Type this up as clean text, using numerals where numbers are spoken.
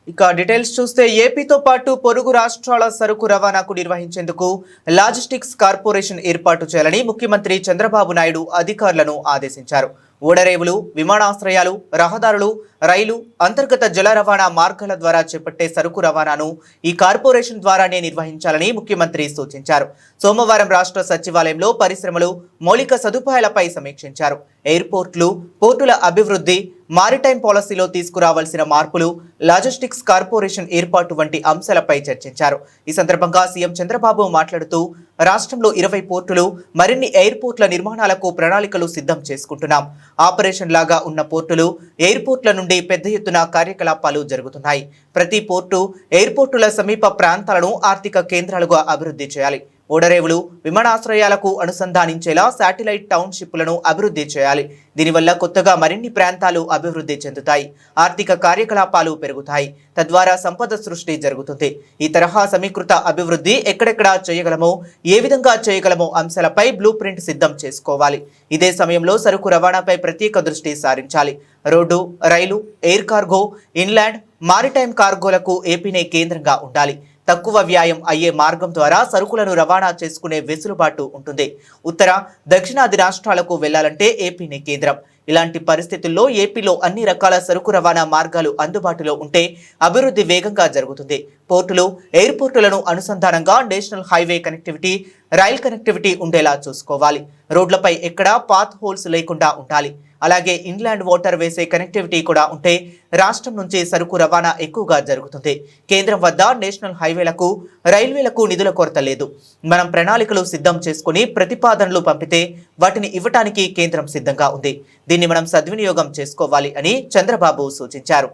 ఇక డీటెయిల్స్ చూస్తే ఏపీతో పాటు పొరుగు రాష్ట్రాల సరుకు రవాణాకు నిర్వహించేందుకు లాజిస్టిక్స్ కార్పొరేషన్ ఏర్పాటు చేయాలని ముఖ్యమంత్రి చంద్రబాబు నాయుడు అధికారులను ఆదేశించారు. ఓడరేవులు, విమానాశ్రయాలు, రహదారులు, రైలు, అంతర్గత జల రవాణా మార్గాల ద్వారా చేపట్టే సరుకు రవాణాను ఈ కార్పొరేషన్ ద్వారానే నిర్వహించాలని ముఖ్యమంత్రి సూచించారు. సోమవారం రాష్ట్ర సచివాలయంలో పరిశ్రమలు, మౌలిక సదుపాయాలపై సమీక్షించారు. ఎయిర్పోర్టులు, పోర్టుల అభివృద్ధి, మారిటైమ్ పాలసీలో తీసుకురావాల్సిన మార్పులు, లాజిస్టిక్స్ కార్పొరేషన్ ఏర్పాటు వంటి అంశాలపై చర్చించారు. ఈ సందర్భంగా సీఎం చంద్రబాబు మాట్లాడుతూ, రాష్ట్రంలో 20 పోర్టులు, మరిన్ని ఎయిర్పోర్ట్ల నిర్మాణాలకు ప్రణాళికలు సిద్ధం చేసుకుంటున్నాం. ఆపరేషన్ లాగా ఉన్న పోర్టులు, ఎయిర్పోర్ట్ల నుండి పెద్ద ఎత్తున కార్యకలాపాలు జరుగుతున్నాయి. ప్రతి పోర్టు, ఎయిర్పోర్టుల సమీప ప్రాంతాలను ఆర్థిక కేంద్రాలుగా అభివృద్ధి చేయాలి. ఓడరేవులు, విమానాశ్రయాలకు అనుసంధానించేలా శాటిలైట్ టౌన్షిప్లను అభివృద్ధి చేయాలి. దీనివల్ల కొత్తగా మరిన్ని ప్రాంతాలు అభివృద్ధి చెందుతాయి, ఆర్థిక కార్యకలాపాలు పెరుగుతాయి, తద్వారా సంపద సృష్టి జరుగుతుంది. ఈ తరహా సమీకృత అభివృద్ధి ఎక్కడెక్కడ చేయగలమో, ఏ విధంగా చేయగలమో అంశాలపై బ్లూ ప్రింట్ సిద్ధం చేసుకోవాలి. ఇదే సమయంలో సరుకు రవాణాపై ప్రత్యేక దృష్టి సారించాలి. రోడ్డు, రైలు, ఎయిర్ కార్గో, ఇన్లాండ్, మారిటైమ్ కార్గోలకు ఏపీనే కేంద్రంగా ఉండాలి. తక్కువ వ్యాయం అయ్యే మార్గం ద్వారా సరుకులను రవాణా చేసుకునే వెసులుబాటు ఉంటుంది. ఉత్తర, దక్షిణాది రాష్ట్రాలకు వెళ్లాలంటే ఏపీనే కేంద్రం. ఇలాంటి పరిస్థితుల్లో ఏపీలో అన్ని రకాల సరుకు రవాణా మార్గాలు అందుబాటులో ఉంటే అభివృద్ధి వేగంగా జరుగుతుంది. పోర్టులు, ఎయిర్పోర్టులను అనుసంధానంగా national highway connectivity, rail connectivity ఉండేలా చూసుకోవాలి. రోడ్లపై ఎక్కడా పాత్ హోల్స్ లేకుండా ఉండాలి. అలాగే ఇన్లాండ్ వాటర్ వేసే కనెక్టివిటీ కూడా ఉంటే రాష్ట్రం నుంచి సరుకు రవాణా ఎక్కువగా జరుగుతుంది. కేంద్రం వద్ద నేషనల్ హైవేలకు, రైల్వేలకు నిధుల కొరత లేదు. మనం ప్రణాళికలు సిద్ధం చేసుకుని ప్రతిపాదనలు పంపితే వాటిని ఇవ్వటానికి కేంద్రం సిద్ధంగా ఉంది. దీన్ని మనం సద్వినియోగం చేసుకోవాలి అని చంద్రబాబు సూచించారు.